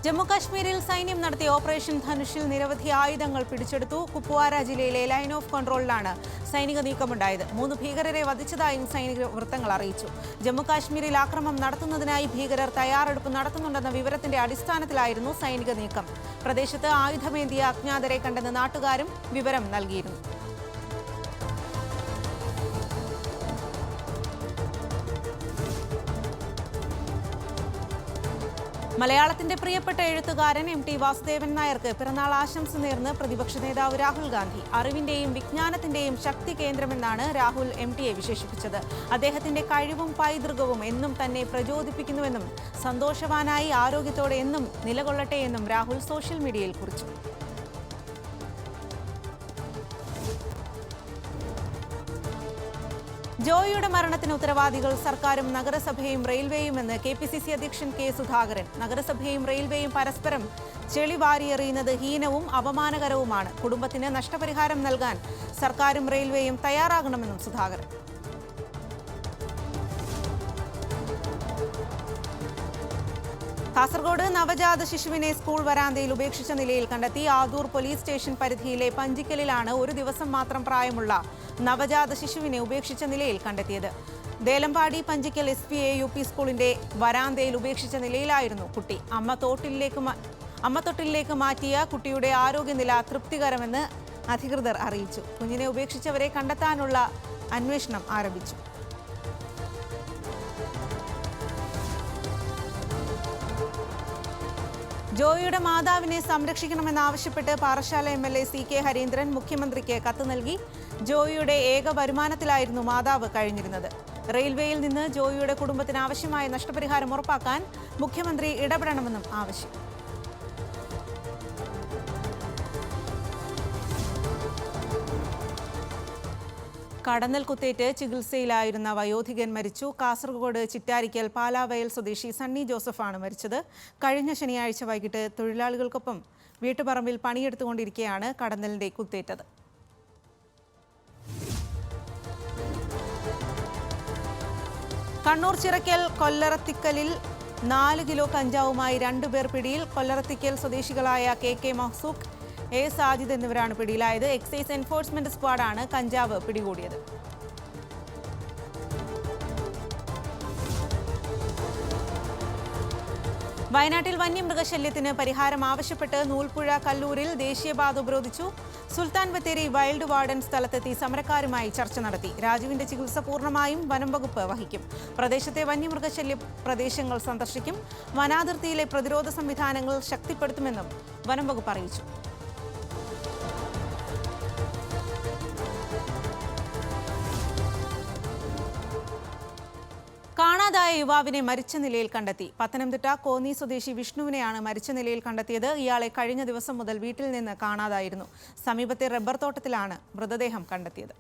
ജമ്മുകാശ്മീരിൽ സൈന്യം നടത്തിയ ഓപ്പറേഷൻ ധനുഷിൽ നിരവധി ആയുധങ്ങൾ പിടിച്ചെടുത്തു. കുപ്വാര ജില്ലയിലെ ലൈൻ ഓഫ് കൺട്രോളിലാണ് സൈനിക നീക്കമുണ്ടായത്. 3 ഭീകരരെ വധിച്ചതായും സൈനിക വൃത്തങ്ങൾ അറിയിച്ചു. ജമ്മുകാശ്മീരിൽ ആക്രമണം നടത്തുന്നതിനായി ഭീകരർ തയ്യാറെടുപ്പ് നടത്തുന്നുണ്ടെന്ന വിവരത്തിന്റെ അടിസ്ഥാനത്തിലായിരുന്നു സൈനിക നീക്കം. പ്രദേശത്ത് ആയുധമേന്തിയ അജ്ഞാതരെ കണ്ടെന്ന് നാട്ടുകാരും വിവരം നൽകിയിരുന്നു. മലയാളത്തിന്റെ പ്രിയപ്പെട്ട എഴുത്തുകാരൻ എം ടി വാസുദേവൻ നായർക്ക് പിറന്നാൾ ആശംസ നേർന്ന് പ്രതിപക്ഷ നേതാവ് രാഹുൽ ഗാന്ധി. അറിവിന്റെയും വിജ്ഞാനത്തിന്റെയും ശക്തി കേന്ദ്രമെന്നാണ് രാഹുൽ എം ടിയെ വിശേഷിപ്പിച്ചത്. അദ്ദേഹത്തിന്റെ കഴിവും പൈതൃകവും എന്നും തന്നെ പ്രചോദിപ്പിക്കുന്നുവെന്നും സന്തോഷവാനായി ആരോഗ്യത്തോടെ എന്നും നിലകൊള്ളട്ടെ എന്നും രാഹുൽ സോഷ്യൽ മീഡിയയിൽ കുറിച്ചു. ജോയിയുടെ മരണത്തിന് ഉത്തരവാദികൾ സർക്കാരും നഗരസഭയും റെയിൽവേയുമെന്ന് KPCC അധ്യക്ഷൻ കെ സുധാകരൻ. നഗരസഭയും റെയിൽവേയും പരസ്പരം ചെളി വാരിയെറിയുന്നത് ഹീനവും അപമാനകരവുമാണ്. കുടുംബത്തിന് നഷ്ടപരിഹാരം നൽകാൻ സർക്കാരും റെയിൽവേയും തയ്യാറാകണമെന്നും സുധാകരൻ. കാസർഗോഡ് നവജാത ശിശുവിനെ സ്കൂൾ വരാന്തയിൽ ഉപേക്ഷിച്ച നിലയിൽ കണ്ടെത്തി. ആദൂർ പോലീസ് സ്റ്റേഷൻ പരിധിയിലെ പഞ്ചിക്കലിലാണ് ഒരു ദിവസം മാത്രം പ്രായമുള്ള നവജാത ശിശുവിനെ ഉപേക്ഷിച്ച നിലയിൽ കണ്ടെത്തിയത്. ദേലമ്പാടി പഞ്ചിക്കൽ SPA UP സ്കൂളിന്റെ വരാന്തയിൽ ഉപേക്ഷിച്ച നിലയിലായിരുന്നു കുട്ടി. അമ്മ തൊട്ടിലേക്ക് മാറ്റിയ കുട്ടിയുടെ ആരോഗ്യനില തൃപ്തികരമെന്ന് അധികൃതർ അറിയിച്ചു. കുഞ്ഞിനെ ഉപേക്ഷിച്ചവരെ കണ്ടെത്താനുള്ള അന്വേഷണം ആരംഭിച്ചു. ജോയിയുടെ മാതാവിനെ സംരക്ഷിക്കണമെന്നാവശ്യപ്പെട്ട് പാറശാല MLA CK ഹരീന്ദ്രൻ മുഖ്യമന്ത്രിക്ക് കത്ത് നൽകി. ജോയിയുടെ ഏക വരുമാനത്തിലായിരുന്നു മാതാവ് കഴിഞ്ഞിരുന്നത്. റെയിൽവേയിൽ നിന്ന് ജോയിയുടെ കുടുംബത്തിന് ആവശ്യമായ നഷ്ടപരിഹാരം ഉറപ്പാക്കാൻ മുഖ്യമന്ത്രി ഇടപെടണമെന്നും ആവശ്യം. കടന്നൽ കുത്തേറ്റ് ചികിത്സയിലായിരുന്ന വയോധികൻ മരിച്ചു. കാസർഗോഡ് ചിറ്റാരിക്കൽ പാലാവയൽ സ്വദേശി സണ്ണി ജോസഫാണ് മരിച്ചത്. കഴിഞ്ഞ ശനിയാഴ്ച വൈകിട്ട് തൊഴിലാളികൾക്കൊപ്പം വീട്ടുപറമ്പിൽ പണിയെടുത്തുകൊണ്ടിരിക്കെയാണ് കടന്നലിന്റെ കുത്തേറ്റത്. കണ്ണൂർ ചിറക്കൽ കൊല്ലറത്തിക്കലിൽ 4 കിലോ കഞ്ചാവുമായി 2 പേർ പിടിയിൽ. കൊല്ലറത്തിക്കൽ സ്വദേശികളായ KK മഹ്സൂഖ്, A സാജിദ് എന്നിവരാണ് പിടിയിലായത്. എക്സൈസ് എൻഫോഴ്സ്മെന്റ് സ്ക്വാഡാണ് കഞ്ചാവ് പിടികൂടിയത്. വയനാട്ടിൽ വന്യമൃഗശല്യത്തിന് പരിഹാരം ആവശ്യപ്പെട്ട് നൂൽപ്പുഴ കല്ലൂരിൽ ദേശീയപാത ഉപരോധിച്ചു. സുൽത്താൻ ബത്തേരി വൈൽഡ് വാർഡൻ സ്ഥലത്തെത്തി സമരക്കാരുമായി ചർച്ച നടത്തി. രാജുവിന്റെ ചികിത്സ പൂർണ്ണമായും വനം വകുപ്പ് വഹിക്കും. പ്രദേശത്തെ വന്യമൃഗശല്യ പ്രദേശങ്ങൾ സന്ദർശിക്കും. വനാതിർത്തിയിലെ പ്രതിരോധ സംവിധാനങ്ങൾ ശക്തിപ്പെടുത്തുമെന്നും വനം വകുപ്പ് അറിയിച്ചു. കാണാതായ യുവാവിനെ മരിച്ച നിലയിൽ കണ്ടെത്തി. പത്തനംതിട്ട കോന്നി സ്വദേശി വിഷ്ണുവിനെയാണ് മരിച്ച നിലയിൽ കണ്ടെത്തിയത്. ഇയാളെ കഴിഞ്ഞ ദിവസം മുതൽ വീട്ടിൽ നിന്ന് കാണാതായിരുന്നു. സമീപത്തെ റബ്ബർ തോട്ടത്തിലാണ് മൃതദേഹം കണ്ടെത്തിയത്.